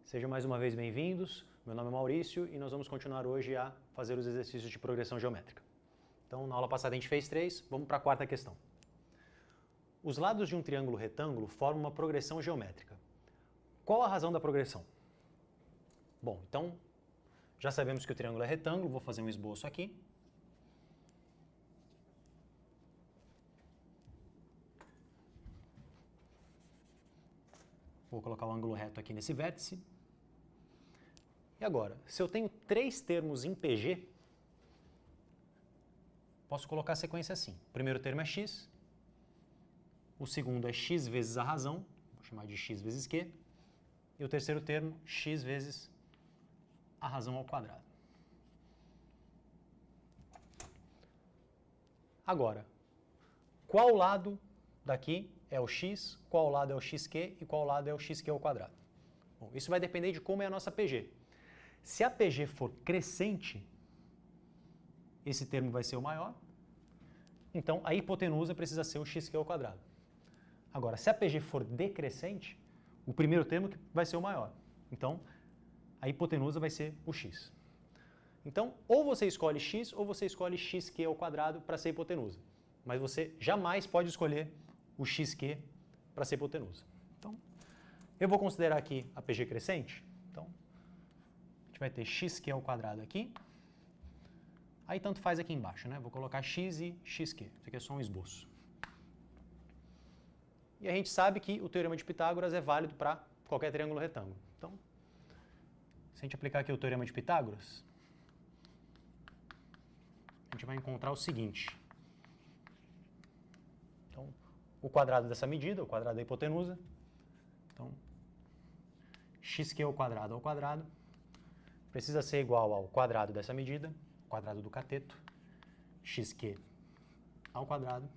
Sejam mais uma vez bem-vindos. Meu nome é Maurício e nós vamos continuar hoje a fazer os exercícios de progressão geométrica. Então, na aula passada a gente fez 3, vamos para a quarta questão. Os lados de um triângulo retângulo formam uma progressão geométrica. Qual a razão da progressão? Bom, então, já sabemos que o triângulo é retângulo, vou fazer um esboço aqui. Vou colocar o ângulo reto aqui nesse vértice. E agora, se eu tenho 3 termos em PG, posso colocar a sequência assim. O primeiro termo é x, o segundo é x vezes a razão, vou chamar de x vezes q, e o terceiro termo, x vezes a razão ao quadrado. Agora, qual lado daqui é o x, qual lado é o xq e qual lado é o xq ao quadrado? Bom, isso vai depender de como é a nossa PG. Se a PG for crescente, esse termo vai ser o maior, então a hipotenusa precisa ser o xq ao quadrado. Agora, se a PG for decrescente, o primeiro termo vai ser o maior. Então, a hipotenusa vai ser o x. Então, ou você escolhe x ou você escolhe xq ao quadrado para ser hipotenusa. Mas você jamais pode escolher o xq para ser hipotenusa. Então, eu vou considerar aqui a PG crescente. Então, a gente vai ter xq ao quadrado aqui. Aí tanto faz aqui embaixo, né? Vou colocar x e xq. Isso aqui é só um esboço. E a gente sabe que o teorema de Pitágoras é válido para qualquer triângulo retângulo. Então, se a gente aplicar aqui o teorema de Pitágoras, a gente vai encontrar o seguinte. Então, o quadrado dessa medida, o quadrado da hipotenusa. Então, xq ao quadrado precisa ser igual ao quadrado dessa medida, quadrado do cateto, xq ao quadrado,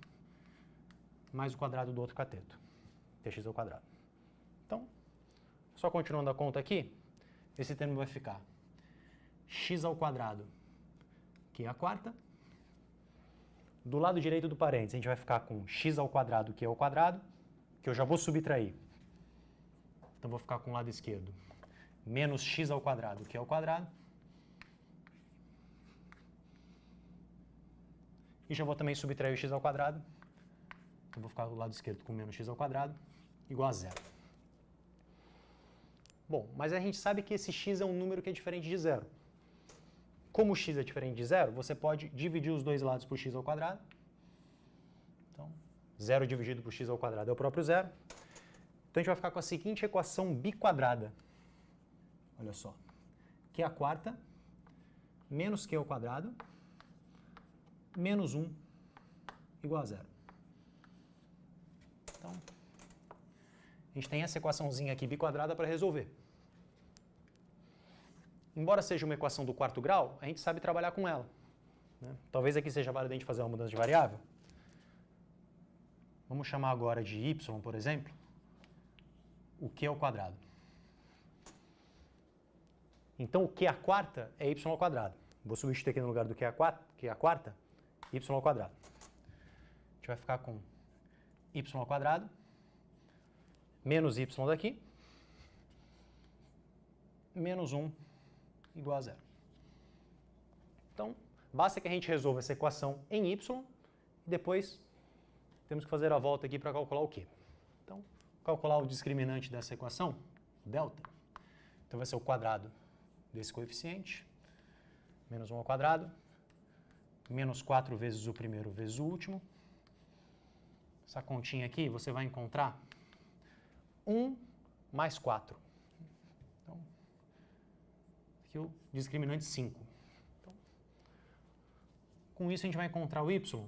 mais o quadrado do outro cateto, tx ao quadrado. Então, só continuando a conta aqui, esse termo vai ficar x ao quadrado, que é a quarta. Do lado direito do parênteses, a gente vai ficar com x ao quadrado, que é o quadrado, que eu já vou subtrair. Então, vou ficar com o lado esquerdo, menos x ao quadrado, que é o quadrado. E já vou também subtrair o x ao quadrado. Então, vou ficar do lado esquerdo com menos x ao quadrado, igual a zero. Bom, mas a gente sabe que esse x é um número que é diferente de zero. Como o x é diferente de zero, você pode dividir os dois lados por x ao quadrado. Então, zero dividido por x ao quadrado é o próprio zero. Então, a gente vai ficar com a seguinte equação biquadrada. Olha só. Q é a quarta, menos q ao quadrado, menos 1, igual a zero. Então, a gente tem essa equaçãozinha aqui biquadrada para resolver. Embora seja uma equação do quarto grau, a gente sabe trabalhar com ela, né? Talvez aqui seja válido a gente fazer uma mudança de variável. Vamos chamar agora de y, por exemplo, o q ao quadrado. Então, o q à quarta é y ao quadrado. Vou substituir aqui no lugar do q à quarta, y ao quadrado. A gente vai ficar com y ao quadrado, menos y daqui, menos 1 igual a zero. Então, basta que a gente resolva essa equação em y e depois temos que fazer a volta aqui para calcular o q. Então, calcular o discriminante dessa equação, delta. Então, vai ser o quadrado desse coeficiente, menos 1 ao quadrado, menos 4 vezes o primeiro vezes o último. Essa continha aqui, você vai encontrar 1 mais 4. Então, aqui o discriminante 5. Então, com isso, a gente vai encontrar o y.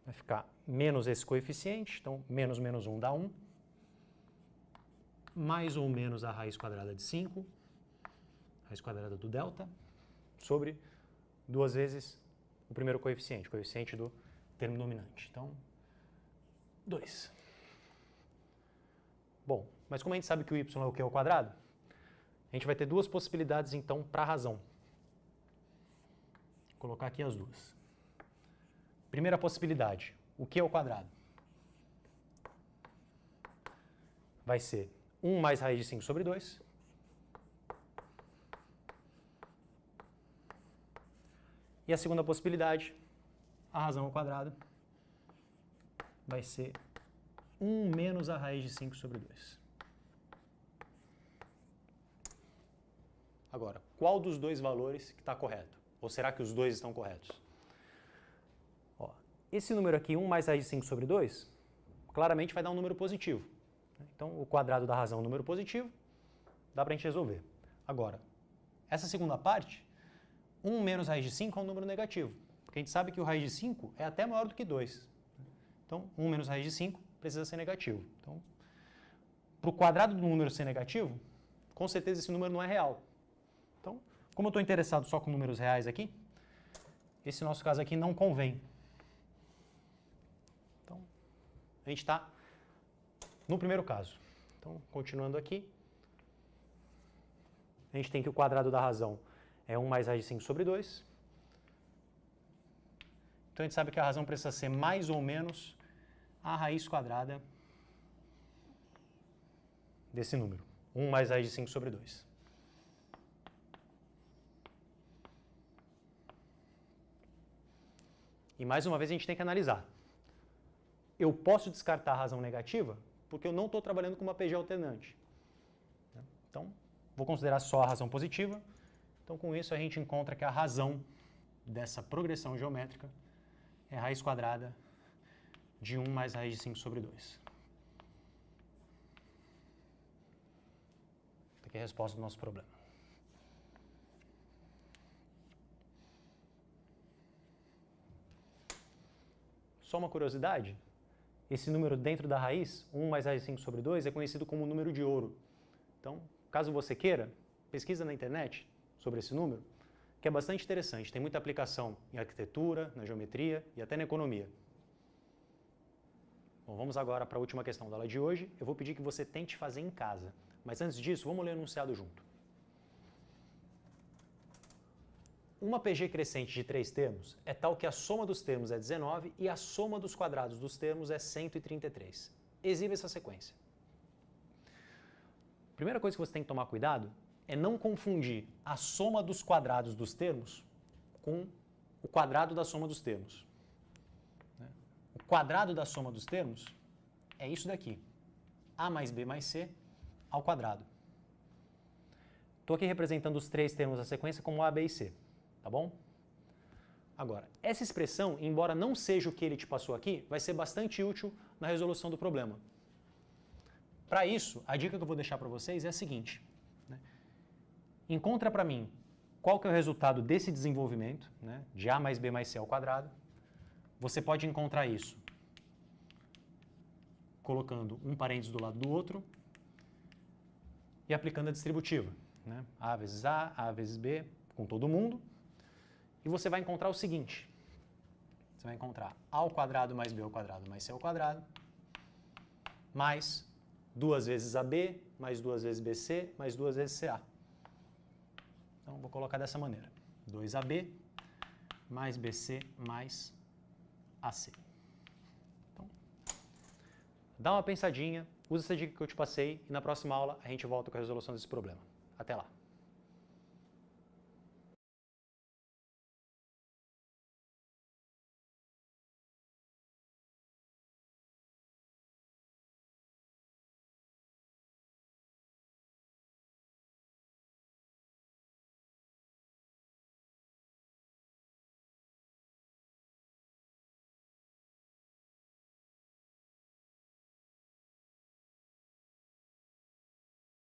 Vai ficar menos esse coeficiente, então menos menos 1 dá 1. Mais ou menos a raiz quadrada de 5, raiz quadrada do delta, sobre 2 vezes o primeiro coeficiente, coeficiente do termo dominante. Então, 2. Bom, mas como a gente sabe que o y é o q ao quadrado, a gente vai ter duas possibilidades, então, para a razão. Vou colocar aqui as duas. Primeira possibilidade, o q ao quadrado vai ser 1 mais raiz de 5 sobre 2. E a segunda possibilidade, a razão ao quadrado, vai ser 1 menos a raiz de 5 sobre 2. Agora, qual dos dois valores que está correto? Ou será que os dois estão corretos? Ó, esse número aqui, 1 mais raiz de 5 sobre 2, claramente vai dar um número positivo. Então, o quadrado da razão é um número positivo, dá para a gente resolver. Agora, essa segunda parte, 1 menos raiz de 5 é um número negativo, porque a gente sabe que o raiz de 5 é até maior do que 2. Então, 1 menos raiz de 5 precisa ser negativo. Então, para o quadrado do número ser negativo, com certeza esse número não é real. Então, como eu estou interessado só com números reais aqui, esse nosso caso aqui não convém. Então, a gente está no primeiro caso. Então, continuando aqui, a gente tem que o quadrado da razão é 1 mais raiz de 5 sobre 2. Então, a gente sabe que a razão precisa ser mais ou menos a raiz quadrada desse número. 1 mais raiz de 5 sobre 2. E mais uma vez a gente tem que analisar. Eu posso descartar a razão negativa porque eu não estou trabalhando com uma PG alternante. Então, vou considerar só a razão positiva. Então, com isso, a gente encontra que a razão dessa progressão geométrica é raiz quadrada de 1 mais raiz de 5 sobre 2. Essa aqui é a resposta do nosso problema. Só uma curiosidade, esse número dentro da raiz, 1 mais raiz de 5 sobre 2, é conhecido como número de ouro. Então, caso você queira, pesquisa na internet sobre esse número, que é bastante interessante. Tem muita aplicação em arquitetura, na geometria e até na economia. Bom, vamos agora para a última questão da aula de hoje. Eu vou pedir que você tente fazer em casa. Mas antes disso, vamos ler o enunciado junto. Uma PG crescente de 3 termos é tal que a soma dos termos é 19 e a soma dos quadrados dos termos é 133. Exiba essa sequência. A primeira coisa que você tem que tomar cuidado é não confundir a soma dos quadrados dos termos com o quadrado da soma dos termos. O quadrado da soma dos termos é isso daqui. A mais B mais C ao quadrado. Estou aqui representando os 3 termos da sequência como A, B e C. Tá bom? Agora, essa expressão, embora não seja o que ele te passou aqui, vai ser bastante útil na resolução do problema. Para isso, a dica que eu vou deixar para vocês é a seguinte. Encontra para mim qual que é o resultado desse desenvolvimento, de A mais B mais C ao quadrado. Você pode encontrar isso colocando um parênteses do lado do outro e aplicando a distributiva. A vezes A vezes B, com todo mundo. E você vai encontrar o seguinte. Você vai encontrar A ao quadrado mais B ao quadrado mais C ao quadrado, mais 2 vezes AB, mais 2 vezes BC, mais 2 vezes CA. Então, vou colocar dessa maneira. 2AB mais BC mais AC. Então, dá uma pensadinha, usa essa dica que eu te passei e na próxima aula a gente volta com a resolução desse problema. Até lá!